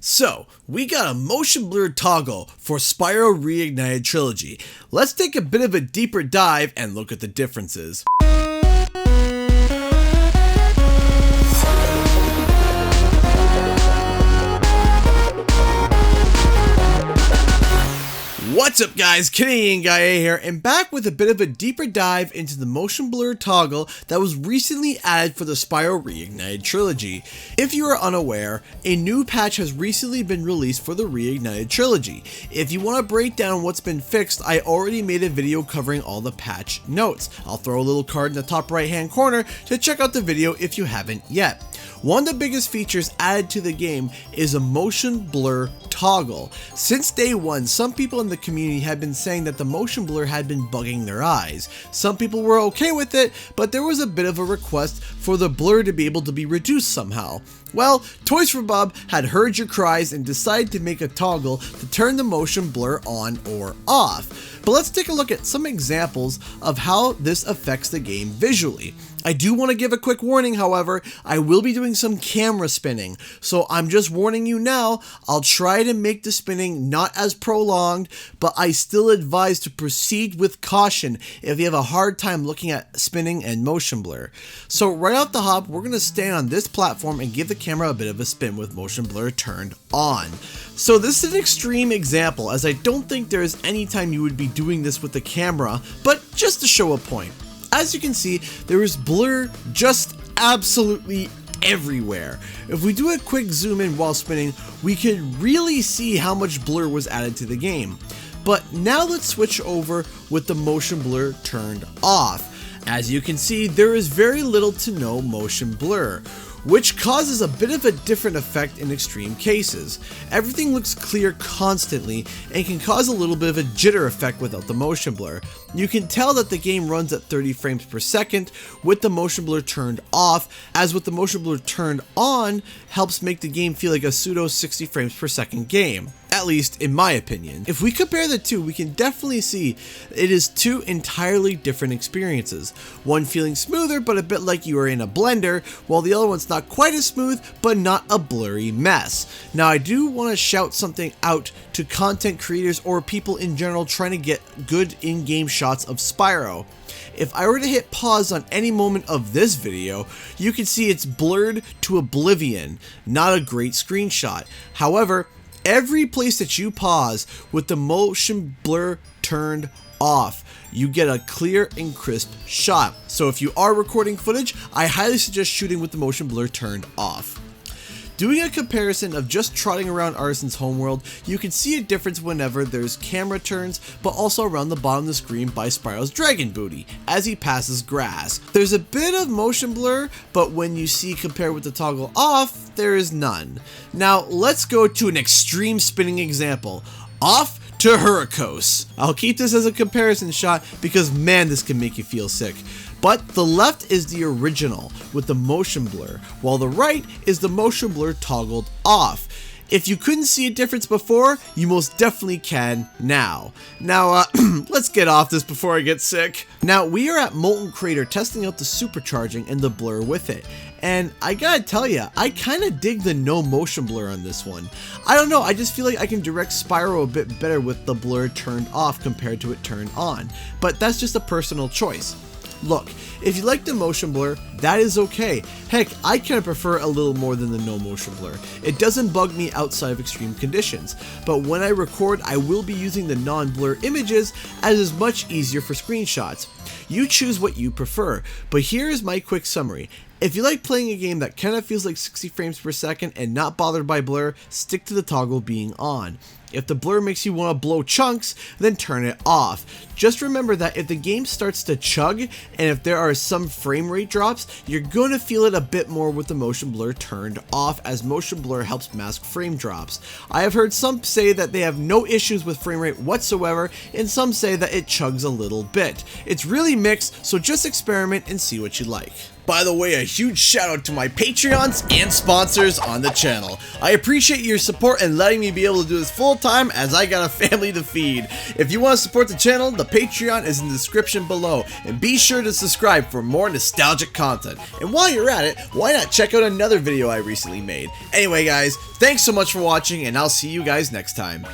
So, we got a motion blur toggle for Spyro Reignited Trilogy. Let's take a bit of a deeper dive and look at the differences. What's up guys, Canadian Guy A here, and back with a bit of a deeper dive into the motion blur toggle that was recently added for the Spyro Reignited Trilogy. If you are unaware, a new patch has recently been released for the Reignited Trilogy. If you want to break down what's been fixed, I already made a video covering all the patch notes. I'll throw a little card in the top right hand corner to check out the video if you haven't yet. One of the biggest features added to the game is a motion blur toggle. Since day one, some people in the community had been saying that the motion blur had been bugging their eyes. Some people were okay with it, but there was a bit of a request for the blur to be able to be reduced somehow. Well, Toys for Bob had heard your cries and decided to make a toggle to turn the motion blur on or off. But let's take a look at some examples of how this affects the game visually. I do want to give a quick warning, however, I will be doing some camera spinning, so I'm just warning you now. I'll try to make the spinning not as prolonged, but I still advise to proceed with caution if you have a hard time looking at spinning and motion blur. So right off the hop, we're going to stand on this platform and give the camera a bit of a spin with motion blur turned on. So this is an extreme example, as I don't think there is any time you would be doing this with the camera, but just to show a point. As you can see, there is blur just absolutely everywhere. If we do a quick zoom in while spinning, we can really see how much blur was added to the game. But now let's switch over with the motion blur turned off. As you can see, there is very little to no motion blur, which causes a bit of a different effect in extreme cases. Everything looks clear constantly and can cause a little bit of a jitter effect without the motion blur. You can tell that the game runs at 30 frames per second with the motion blur turned off, as with the motion blur turned on helps make the game feel like a pseudo 60 frames per second game. At least in my opinion. If we compare the two, we can definitely see it is two entirely different experiences. One feeling smoother but a bit like you are in a blender, while the other one's not quite as smooth but not a blurry mess. Now I do want to shout something out to content creators or people in general trying to get good in-game shots of Spyro. If I were to hit pause on any moment of this video, you can see it's blurred to oblivion. Not a great screenshot. However, every place that you pause with the motion blur turned off, you get a clear and crisp shot. So if you are recording footage, I highly suggest shooting with the motion blur turned off. Doing a comparison of just trotting around Arson's homeworld, you can see a difference whenever there's camera turns, but also around the bottom of the screen by Spyro's dragon booty, as he passes grass. There's a bit of motion blur, but when you see compared with the toggle off, there is none. Now let's go to an extreme spinning example. Off to Hurricos. I'll keep this as a comparison shot because man, this can make you feel sick. But the left is the original with the motion blur, while the right is the motion blur toggled off. If you couldn't see a difference before, you most definitely can now. Now, let's get off this before I get sick. Now, we are at Molten Crater testing out the supercharging and the blur with it. And I gotta tell ya, I kinda dig the no motion blur on this one. I don't know, I just feel like I can direct Spyro a bit better with the blur turned off compared to it turned on. But that's just a personal choice. Look, if you like the motion blur, that is okay. Heck, I kinda prefer a little more than the no motion blur. It doesn't bug me outside of extreme conditions, but when I record, I will be using the non-blur images as it's much easier for screenshots. You choose what you prefer, but here is my quick summary. If you like playing a game that kinda feels like 60 frames per second and not bothered by blur, stick to the toggle being on. If the blur makes you want to blow chunks, then turn it off. Just remember that if the game starts to chug, and if there are some frame rate drops, you're going to feel it a bit more with the motion blur turned off, as motion blur helps mask frame drops. I have heard some say that they have no issues with frame rate whatsoever, and some say that it chugs a little bit. It's really mixed, so just experiment and see what you like. By the way, a huge shout out to my Patreons and sponsors on the channel. I appreciate your support and letting me be able to do this full time as I got a family to feed. If you want to support the channel, the Patreon is in the description below, and be sure to subscribe for more nostalgic content. And while you're at it, why not check out another video I recently made? Anyway guys, thanks so much for watching, and I'll see you guys next time.